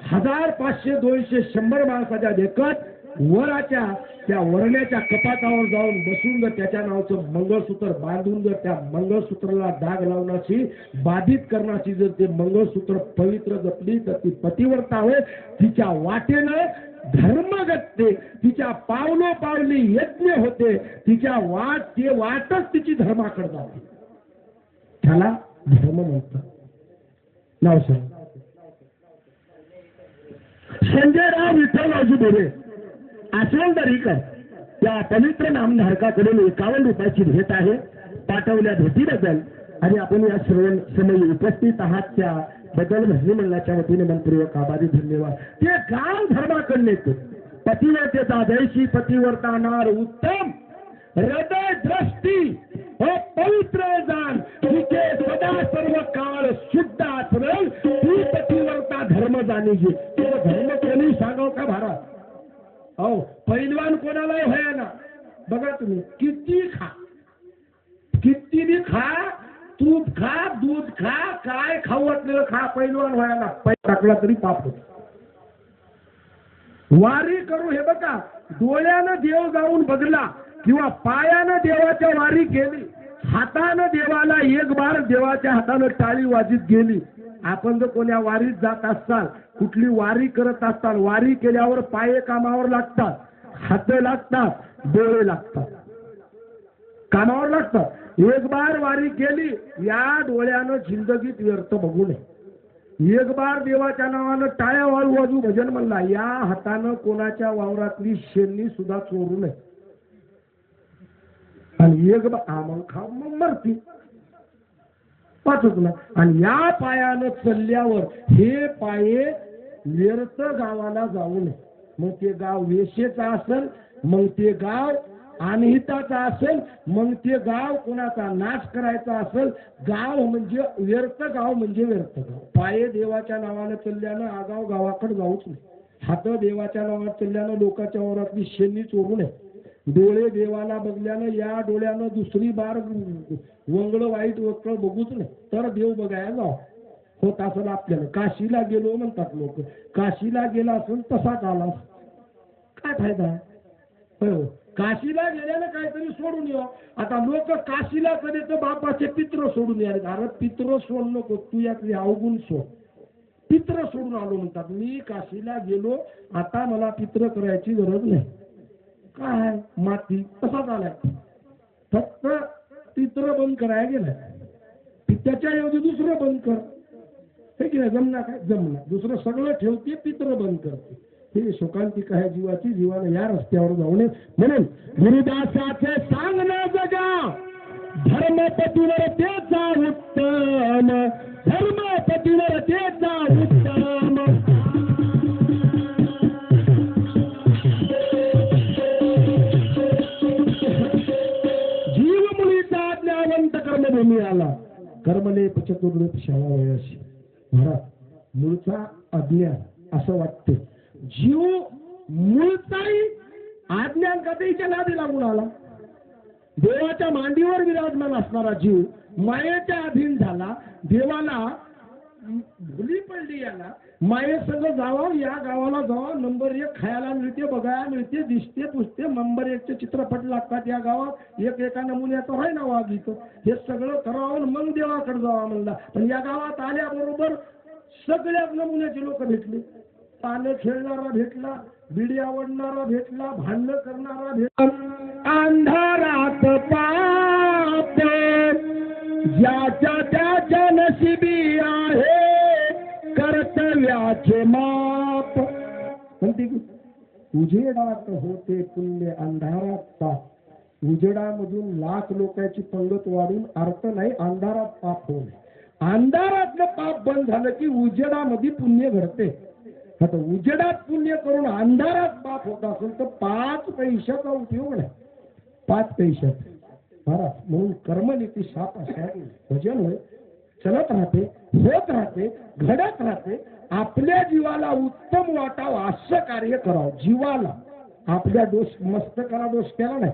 [SPEAKER 1] 1000, 500, 200, 100 माणसाच्या देखत वराच्या त्या वरण्याच्या कपाटावर जाऊन बसून जर त्याच्या नावाचं मंगळसूत्र बांधून जर त्या मंगळसूत्राला डाग लावण्याची, बाधित करण्याची जर ते मंगळसूत्र पवित्र जपली तर ती पतिव्रता होय. तिच्या वाटेनं धर्म घडते, तिच्या पावलोपावली यज्ञ होते, तिच्या ते वाटच तिची धर्माकडे जाते. त्याला धर्म म्हणतात. नाव सांग. संजयराव विठ्ठलरावजी बोरे आसवलदरीकर त्या पवित्र नामधारकाकडून 51 रुपयाची भेट आहे. पाठवल्या भेटीबद्दल आणि आपण या सर्व समयी उपस्थित आहात त्या बदल भजनी मंडळाच्या वतीने मनपूर्वक आभारी, धन्यवाद. ते गाव धर्माकडे नेते. पतिव्रतेचा जैशी पतिव्रता नार उत्तम, हृदय दृष्टी पवित्र जाण, तिचे सदा सर्व काळ शुद्ध आचरण, ती पतिव्रता धर्म जाणीजी. धर्म कोणी सांगाव का भारत? हो, पैलवान कोणालाही व्हायना. बघा तुम्ही किती खा, किती बी खा, तूप खा, दूध खा, काय खाऊ वाटलेलं खा, पैलवान व्हायला टाकला तरी पाप होत. वारी करू हे बघा, डोळ्यानं देव जाऊन बघला किंवा पायानं देवाच्या वारी केली, हातानं देवाला एक बार देवाच्या हातानं टाळी वाजित गेली आपण जर कोण्या वारीत जात असताल, कुठली वारी करत असताल, वारी केल्यावर पाये कामावर लागतात, हात लागतात, डोळे लागतात, कामावर लागतात. एक बार वारी केली, या डोळ्यानं जिंदगीत व्यर्थ बघू नये. एक बार देवाच्या नावानं टाळ्या वाळू वाजू भजन म्हणला, या हातानं कोणाच्या वावरातली शेणी सुद्धा चोरू नये. आणि एक बार मग मरती पाचच ना. आणि या पायानं चालल्यावर हे पाये व्यर्थ गावाला जाऊ नये. मग ते गाव वेशेचं असेल, मग ते गाव अनहिताचा असेल, मग ते गाव कोणाचा नाश करायचा असेल, गाव म्हणजे व्यर्थ, गाव म्हणजे व्यर्थ गाव. पाये देवाच्या नावानं चालल्यानं आगाव गावाकडे जाऊच नाही. हात देवाच्या नावानं चालल्यानं लोकांच्या वरातली शेणी चोरू नये. डोळे देवाला बघल्यानं या डोळ्यानं दुसरी बार वंगळ वाईट वक्र बघूच नाही, तर देव बघायला जाऊ. होत असेल आपल्याला. काशीला गेलो म्हणतात लोक, काशीला गेला असेल तसाच आला, काय फायदा आहे? हो, काशीला गेल्यानं काहीतरी सोडून येऊ. आता लोक काशीला कधी तर बापाचे पित्र सोडून यायला. अरे पित्र सोड नको, तू यातली अवगुण सोड. पित्र सोडून आलो म्हणतात. मी काशीला गेलो, आता मला पित्र करायची गरज नाही. काय माती तसाच आलाय, फक्त पित्र बंद करायला गेलाय. त्याच्या ऐवजी दुसरं बंद कर, हे की नाही? जमना काय? जमना. दुसरं सगळं ठेवते, पित्र बंद करते. हे शोकांतिका आहे जीवाची. जीवानं या रस्त्यावर जाऊ नये. म्हणून गुरुदासाचे सांगणं जगा, धर्मपतिव्रतेचा उत्तम, धर्मपतिव्रतेचा उत्तम. जीव मुलीचा ज्ञानवंत कर्मभूमी आला, कर्मलेप चतुर्लेप शाळा वयाशी. महाराज, मूळचा अज्ञान असं वाटते. जीव मूळचाही अज्ञान कथेच्या नादी लागून आला. देवाच्या मांडीवर विराजमान असणारा जीव मायेच्या अधीन झाला. देवाला भुली पडली, याला मायेसंग जावा, या गावाला जावा, नंबर 1 खायला मिळते, बघायला मिळते, दिसते पुसते, नंबर 1चे चित्रपट लागतात या गावात, एक एका नमुन्याचं आहे ना वागित, हे सगळं करावं मग देवाकडे जावा म्हणला. पण या गावात आल्याबरोबर सगळ्याच नमुन्याचे लोक भेटले. पानं खेळणारा भेटला, बिडी आवडणारा भेटला, भांडण करणारा भेटला. अंधारात पाप ज्याच्या त्याच्या नशिबी आहे, कर्तव्याचे माप. म्हणते की उजेडात होते पुण्य, अंधारात पाप. उजेडामधून लाख लोकांची पंगत वाढून अर्थ नाही, अंधारात पाप होणे. अंधारातलं पाप बंद झालं की उजेडामध्ये पुण्य घडते. आता उजेडात पुण्य करून अंधारात पाप होत असेल तर 5 पैशाचा उपयोग नाही. 5 पैशात महाराज. म्हणून कर्मनीती साप असतात. भजन होय, चलत राहते, होत राहते, घडत राहते. आपल्या जीवाला उत्तम वाटावं असं कार्य करावं. जीवाला आपल्या मस्तकाला दोष केला नाही.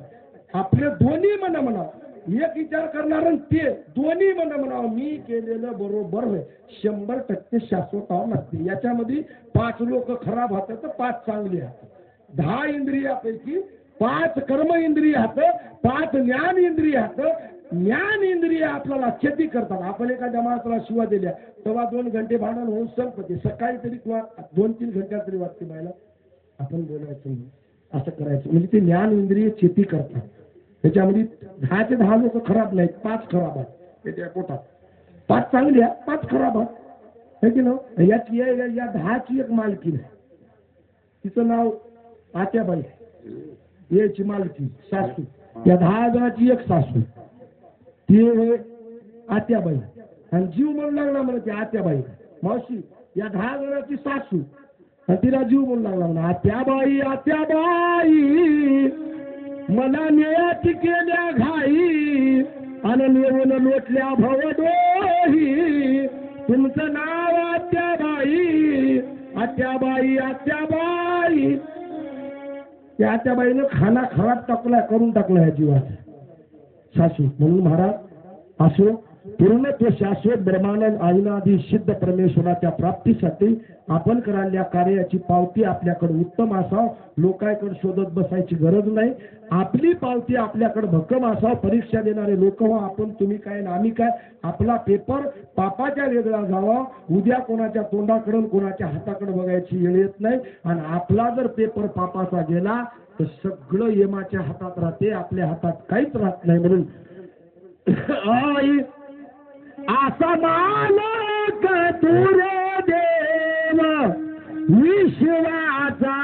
[SPEAKER 1] आपले दोन्ही मन म्हणावं. एक विचार करणार ते दोन्ही मन म्हणावं, मी केलेलं बरोबर होय, 100% शाश्वत लागते. याच्यामध्ये 5 लोक खराब हात तर 5 चांगली हात. 10 इंद्रियापैकी 5 कर्म इंद्रिय हात, 5 ज्ञान इंद्रिय हात. ज्ञान इंद्रिय आपल्याला क्षती करतात. आपण एखाद्या माणसाला शिवा दिल्या तेव्हा 2 घंटे भांडण होऊन संपते. सकाळी तरी किंवा 2-3 घंट्यात तरी वाटते बायला आपण बोलायचं असं करायचं. म्हणजे ते ज्ञान इंद्रिय क्षती करतात. त्याच्यामध्ये 10चे 10 लोक खराब नाहीत, 5 खराब आहेत त्याच्या पोटात. 5 चांगल्या, 5 खराब आहेत, है की नाही? या 10ची एक मालकी आहे, तिचं नाव आत्याबाई. याची मालकी सासू. या 10 जणांची एक सासू, ती आत्याबाई. आणि जीव म्हणून लागला म्हणा ती आत्याबाई मावशी. या 10 जणांची सासू, आणि तिला जीव म्हणून लागला म्हणा आत्याबाई. आत्याबाई मला नेयाची केल्या घाई, आणि नेऊन लोटल्या भवडोही. तुमचं नाव आत्याबाई, आत्याबाई, आत्याबाई. त्या आत्याबाईनं खाना खराब टाकला, करून टाकला या जीवाचा सासू. म्हणून महाराज असो पूर्णत्व शाश्वत ब्रह्मानंद आदिनादी सिद्ध परमेश्वराच्या प्राप्तीसाठी आपण करायला कार्याची पावती आपल्याकडे उत्तम असाव, लोकांकडे शोधत बसायची गरज नाही. आपली पावती आपल्याकडे भक्कम असाव. परीक्षा देणारे लोक हो, आपण तुम्ही काय ना आम्ही काय. आपला पेपर पापाच्या वेगळा जावा. उद्या कोणाच्या तोंडाकडून कोणाच्या हाताकडे बघायची वेळ येत नाही. आणि आपला जर पेपर पापाचा गेला तर सगळं यमाच्या हातात राहते, आपल्या हातात काहीच राहत नाही. म्हणून आई आसा मालक तू रे देव विश्वाचा